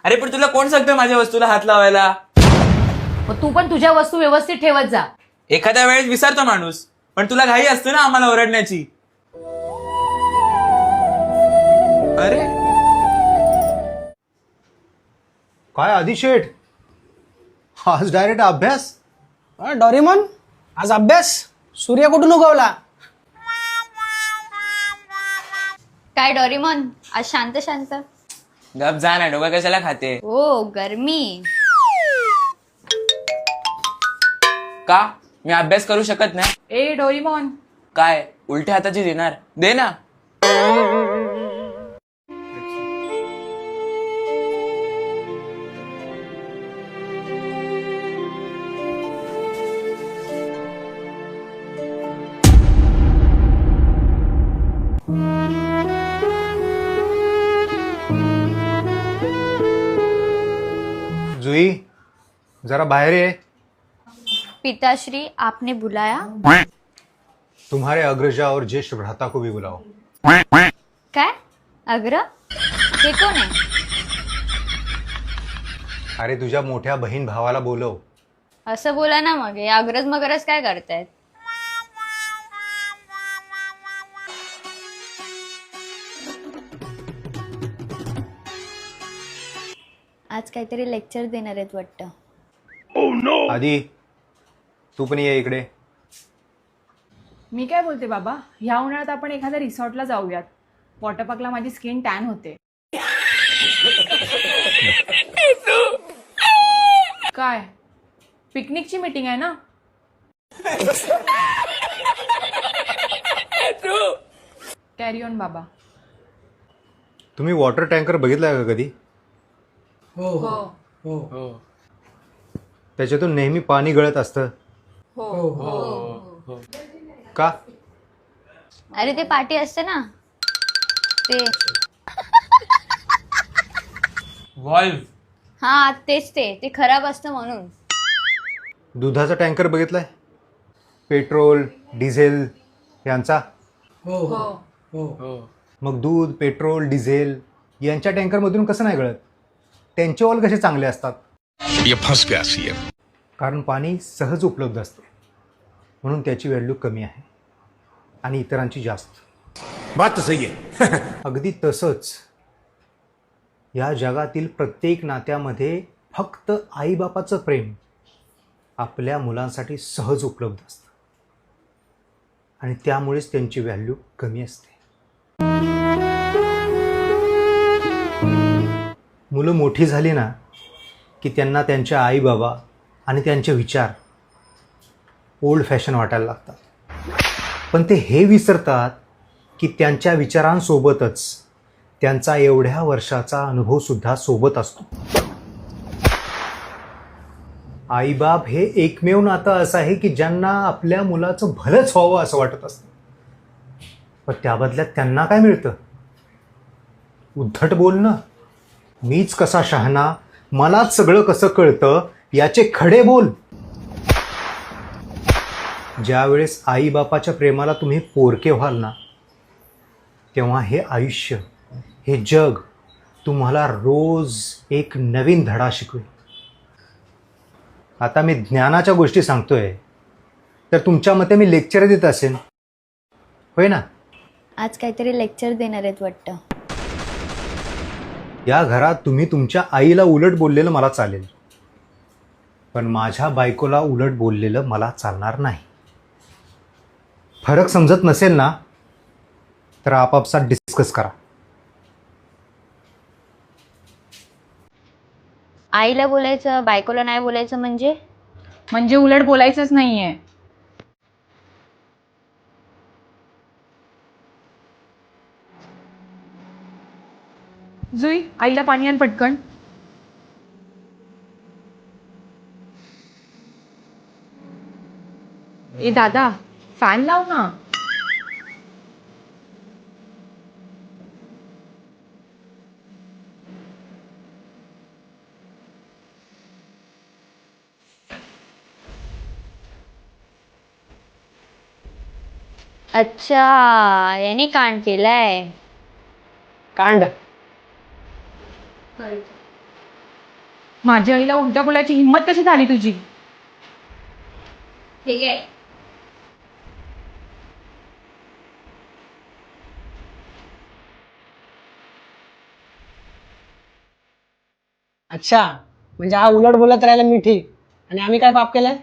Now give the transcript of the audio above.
अरे पण तुला कोण सांगतं माझ्या वस्तूला हात लावायला? मग तू पण तुझ्या वस्तू व्यवस्थित ठेवत जा. एखाद्या वेळेस विसरतो माणूस, पण तुला घाई असते ना आम्हाला ओरडण्याची. अरे काय आदिशेठ, आज डायरेक्ट अभ्यास? डोरेमॉन, आज अभ्यास? सूर्य कुठून उगवला? काय डोरेमॉन आज शांत शांत? गप जा ना, डोका कशाला खाते? ओ गरमी. का मी अभ्यास करू शकत नाही? ए डोरीमॉन, काय उलट्या हाताची देणार? दे ना. जुई, जरा बाहेर ये. पिताश्री आपने बुलाया? तुम्हारे अग्रजा और ज्येष्ठ भ्राता को भी बुलाओ. काय अग्र? हे कोण आहे? अरे तुझ्या मोठ्या बहीण भावाला बोलव. असं बोला ना मग. हे अग्रज मगरज काय करतायत? आज काहीतरी लेक्चर देणार आहेत वाटतं. आधी तू पण ये इकडे. मी काय बोलते बाबा, ह्या उन्हाळ्यात आपण एखाद्या रिसॉर्टला जाऊयात. वॉटर पार्कला माझी स्किन टॅन होते. काय पिकनिकची मीटिंग आहे ना? कॅरी ऑन बाबा. तुम्ही वॉटर टँकर बघितलाय का कधी? हो. त्याच्यातून नेहमी पाणी गळत असतं. का? अरे ते पाटी असते ना ते. व्हॉल्व. हा तेच ते खराब असतं म्हणून. दुधाचा टँकर बघितलाय? पेट्रोल डिझेल यांचा. मग दूध पेट्रोल डिझेल यांच्या टँकरमधून कसं नाही गळत? त्यांचे ऑल कसे चांगले असतात? कारण पाणी सहज उपलब्ध असते म्हणून त्याची व्हॅल्यू कमी आहे आणि इतरांची जास्त. बात तो सही है. अगदी तसंच या जगातील प्रत्येक नात्यामध्ये फक्त आईबापाचं प्रेम आपल्या मुलांसाठी सहज उपलब्ध असतं आणि त्यामुळेच त्यांची व्हॅल्यू कमी असते. मुलं मोठी झाली ना की त्यांना त्यांच्या आई बाबा आणि त्यांचे विचार ओल्ड फॅशन वाटायला लागतात. पण ते हे विसरतात की त्यांच्या विचारांसोबतच त्यांचा एवढ्या वर्षाचा अनुभवसुद्धा सोबत असतो. आईबाप हे एकमेव नातं असं आहे की ज्यांना आपल्या मुलाचं भलंच व्हावं असं वाटत असतं. पण त्या बदल्यात त्यांना काय मिळतं? उद्धट बोलणं, मीच कसा शहाणा, मलाच सगळं कसं कळतं याचे खडे बोल. ज्यावेळेस आईबापाच्या प्रेमाला तुम्ही पोरके व्हाल ना तेव्हा हे आयुष्य हे जग तुम्हाला रोज एक नवीन धडा शिकवेल. आता मी ज्ञानाच्या गोष्टी सांगतोय तर तुमच्या मते मी लेक्चर देत असेन, होय ना? आज काहीतरी लेक्चर देणार आहेत वाटतं. या घरात तुम्ही तुमच्या आईला उलट बोललेलं मला चालेल, पण माझ्या बायकोला उलट बोललेलं मला चालणार नाही. फरक समजत नसेल ना तर आपापसात डिस्कस करा. आईला बोलायचं बायकोला नाही बोलायचं म्हणजे उलट बोलायचंच नाहीये. जुई, आईला पाणी आण पटकन. ए दादा, फॅन लाव ना. अच्छा याने कांड केलाय. कांड? माझ्या आईला उलट्या बोलायची हिंमत कशी झाली तुझी? ठीक आहे. अच्छा, म्हणजे हा उलट बोलत राहिला मी ठीक, आणि आम्ही काय पाप केलंय?